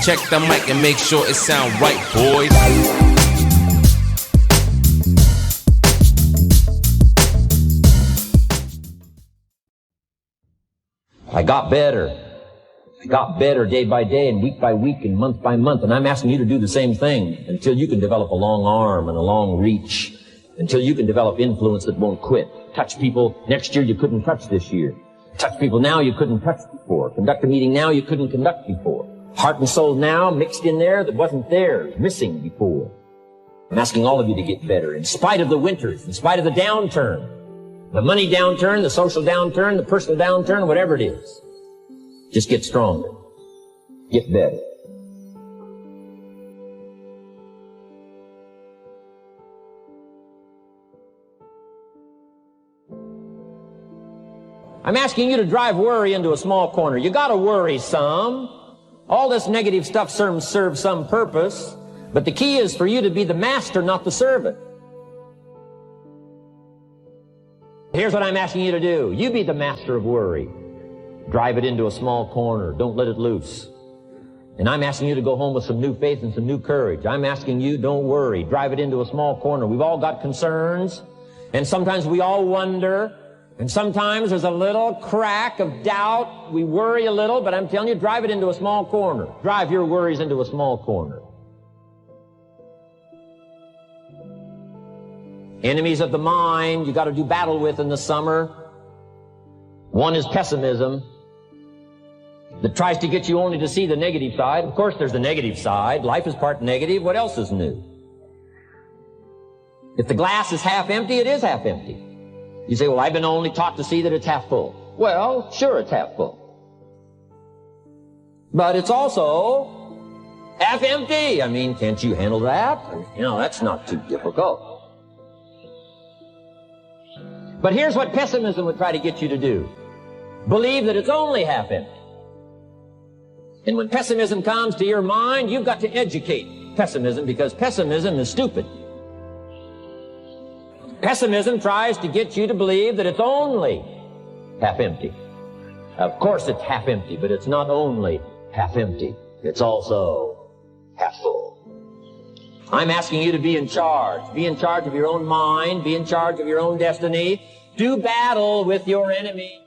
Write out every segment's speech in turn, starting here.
Check the mic and make sure it sound right, boys. I got better. I got better day by day and week by week and month by month, and I'm asking you to do the same thing until you can develop a long arm and a long reach, until you can develop influence that won't quit. Touch people next year you couldn't touch this year. Touch people now you couldn't touch before. Conduct a meeting now you couldn't conduct before. Heart and soul now mixed in there that wasn't there, missing before. I'm asking all of you to get better in spite of the winters, in spite of the downturn. The money downturn, the social downturn, the personal downturn, whatever it is. Just get stronger. Get better. I'm asking you to drive worry into a small corner. You gotta worry some. All this negative stuff serves some purpose, but the key is for you to be the master, not the servant. Here's what I'm asking you to do. You be the master of worry. Drive it into a small corner. Don't let it loose. And I'm asking you to go home with some new faith and some new courage. I'm asking you, don't worry. Drive it into a small corner. We've all got concerns, and sometimes we all wonder, and sometimes there's a little crack of doubt. We worry a little, but I'm telling you, drive it into a small corner. Drive your worries into a small corner. Enemies of the mind you got to do battle with in the summer. One is pessimism, that tries to get you only to see the negative side. Of course, there's the negative side. Life is part negative. What else is new? If the glass is half empty, it is half empty. You say, well, I've been only taught to see that it's half full. Well, sure, it's half full. But it's also half empty. I mean, can't you handle that? You know, that's not too difficult. But here's what pessimism would try to get you to do. Believe that it's only half empty. And when pessimism comes to your mind, you've got to educate pessimism, because pessimism is stupid. Pessimism tries to get you to believe that it's only half empty. Of course it's half empty, but it's not only half empty. It's also half full. I'm asking you to be in charge. Be in charge of your own mind. Be in charge of your own destiny. Do battle with your enemy.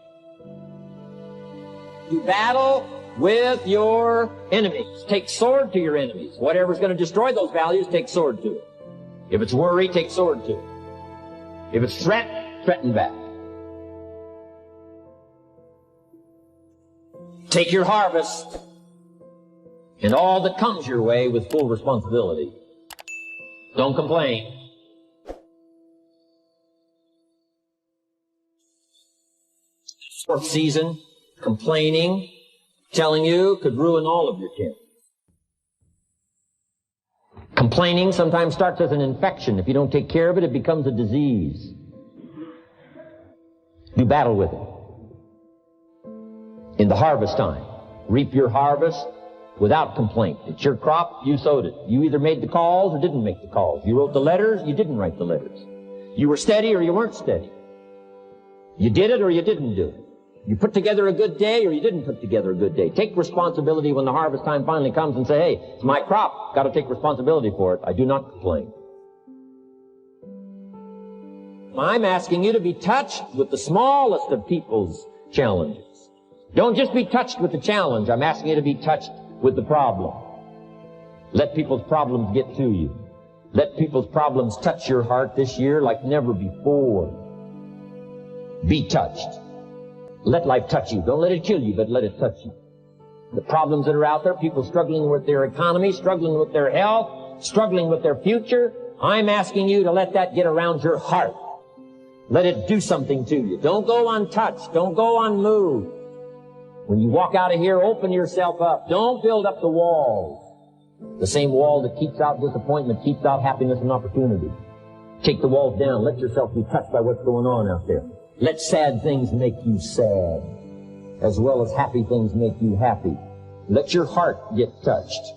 Do battle with your enemies. Take sword to your enemies. Whatever's going to destroy those values, take sword to it. If it's worry, take sword to it. If it's threat, threaten back. Take your harvest and all that comes your way with full responsibility. Don't complain. Short season, complaining, telling you, could ruin all of your chances. Complaining sometimes starts as an infection. If you don't take care of it, it becomes a disease. Do battle with it. In the harvest time, reap your harvest without complaint. It's your crop, you sowed it. You either made the calls or didn't make the calls. You wrote the letters, you didn't write the letters. You were steady or you weren't steady. You did it or you didn't do it. You put together a good day or you didn't put together a good day. Take responsibility when the harvest time finally comes and say, hey, it's my crop. Got to take responsibility for it. I do not complain. I'm asking you to be touched with the smallest of people's challenges. Don't just be touched with the challenge. I'm asking you to be touched with the problem. Let people's problems get to you. Let people's problems touch your heart this year like never before. Be touched. Let life touch you. Don't let it kill you, but let it touch you. The problems that are out there, people struggling with their economy, struggling with their health, struggling with their future, I'm asking you to let that get around your heart. Let it do something to you. Don't go untouched. Don't go unmoved. When you walk out of here, open yourself up. Don't build up the walls. The same wall that keeps out disappointment keeps out happiness and opportunity. Take the walls down. Let yourself be touched by what's going on out there. Let sad things make you sad, as well as happy things make you happy. Let your heart get touched.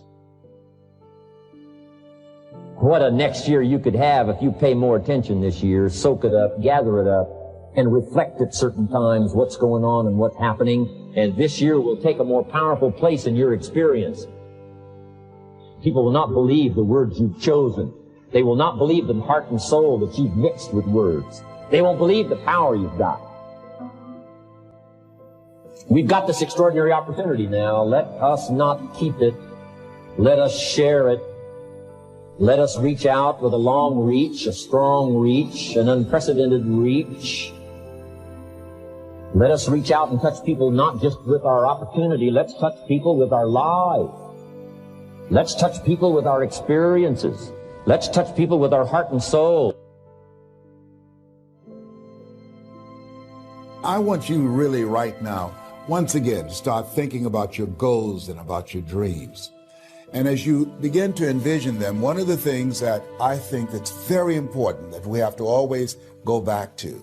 What a next year you could have if you pay more attention this year, soak it up, gather it up, and reflect at certain times what's going on and what's happening. And this year will take a more powerful place in your experience. People will not believe the words you've chosen. They will not believe the heart and soul that you've mixed with words. They won't believe the power you've got. We've got this extraordinary opportunity now. Let us not keep it. Let us share it. Let us reach out with a long reach, a strong reach, an unprecedented reach. Let us reach out and touch people not just with our opportunity. Let's touch people with our lives. Let's touch people with our experiences. Let's touch people with our heart and soul. I want you really right now, once again, to start thinking about your goals and about your dreams. And as you begin to envision them, one of the things that I think that's very important that we have to always go back to,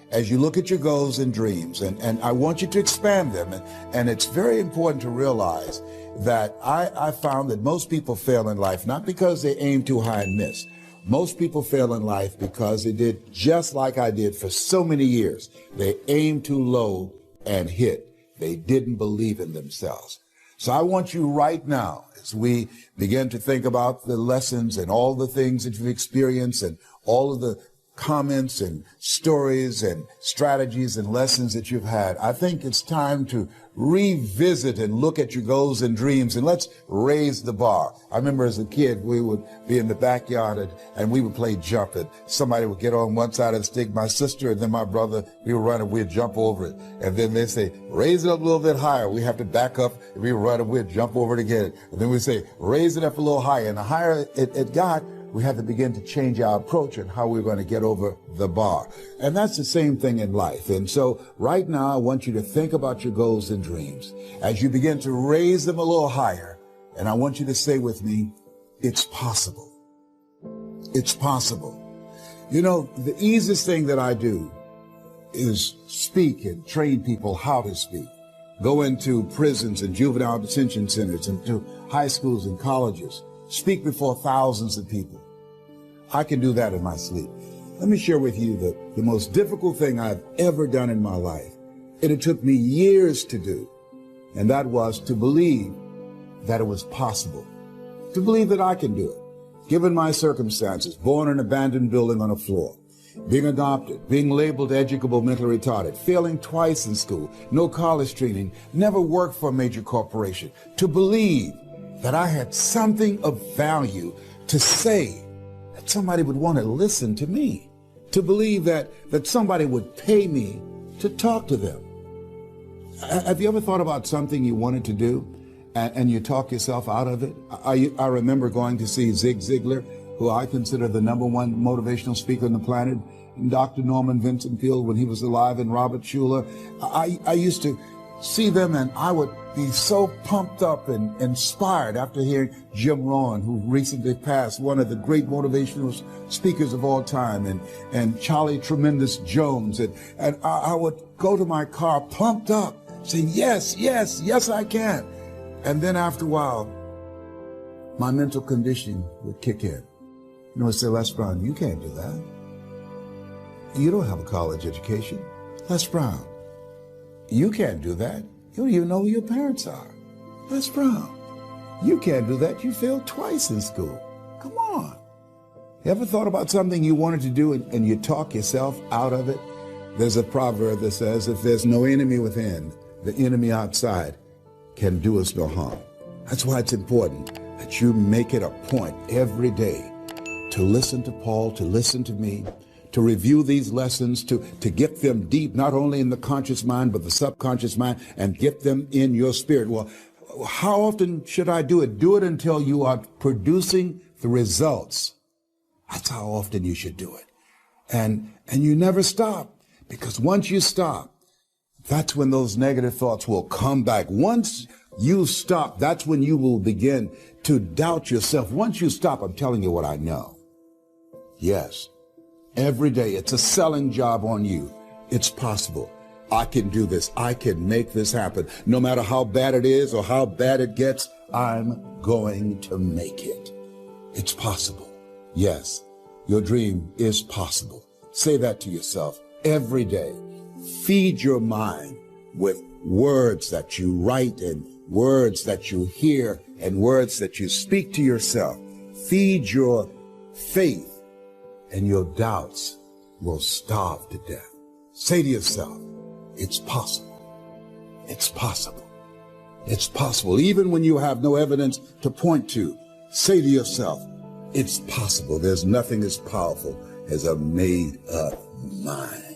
as you look at your goals and dreams, and I want you to expand them, and it's very important to realize that I found that most people fail in life, not because they aim too high and miss. Most people fail in life because they did just like I did for so many years. They aimed too low and hit. They didn't believe in themselves. So I want you right now, as we begin to think about the lessons and all the things that you've experienced and all of the comments and stories and strategies and lessons that you've had, I think it's time to revisit and look at your goals and dreams, and let's raise the bar. I remember as a kid, we would be in the backyard and we would play jump, and somebody would get on one side of the stick, my sister and then my brother, we would run and we'd jump over it. And then they'd say, raise it up a little bit higher. We have to back up and we would run and we'd jump over it again. And then we'd say, raise it up a little higher. And the higher it got, we had to begin to change our approach and how we're going to get over the bar. And that's the same thing in life. And so right now, I want you to think about your goals and dreams as you begin to raise them a little higher. And I want you to say with me, it's possible. It's possible. You know, the easiest thing that I do is speak and train people how to speak. Go into prisons and juvenile detention centers and to high schools and colleges. Speak before thousands of people. I can do that in my sleep. Let me share with you the most difficult thing I've ever done in my life. And it took me years to do. And that was to believe that it was possible. To believe that I can do it. Given my circumstances, born in an abandoned building on a floor, being adopted, being labeled educable mentally retarded, failing twice in school, no college training, never worked for a major corporation. To believe that I had something of value to say, that somebody would want to listen to me, to believe that somebody would pay me to talk to them. Have you ever thought about something you wanted to do and you talk yourself out of it? I remember going to see Zig Ziglar, who I consider the #1 motivational speaker on the planet, and Dr. Norman Vincent Peale when he was alive, and Robert Schuller. I used to see them and I would be so pumped up and inspired after hearing Jim Rohn, who recently passed, one of the great motivational speakers of all time, and Charlie Tremendous Jones. And I would go to my car pumped up, saying, yes, yes, yes, I can. And then after a while, my mental conditioning would kick in. You know, I'd say, Les Brown, you can't do that. You don't have a college education. Les Brown, you can't do that. You don't even know who your parents are. Les Brown, you can't do that. You failed twice in school. Come on. You ever thought about something you wanted to do and you talk yourself out of it? There's a proverb that says, if there's no enemy within, the enemy outside can do us no harm. That's why it's important that you make it a point every day to listen to Paul, to listen to me, to review these lessons, to get them deep, not only in the conscious mind, but the subconscious mind, and get them in your spirit. Well, how often should I do it? Do it until you are producing the results. That's how often you should do it. And you never stop, because once you stop, that's when those negative thoughts will come back. Once you stop, that's when you will begin to doubt yourself. Once you stop, I'm telling you what I know. Yes. Every day, it's a selling job on you. It's possible. I can do this. I can make this happen. No matter how bad it is or how bad it gets, I'm going to make it. It's possible. Yes, your dream is possible. Say that to yourself every day. Feed your mind with words that you write and words that you hear and words that you speak to yourself. Feed your faith and your doubts will starve to death. Say to yourself, it's possible. It's possible. It's possible. Even when you have no evidence to point to, say to yourself, it's possible. There's nothing as powerful as a made-up mind.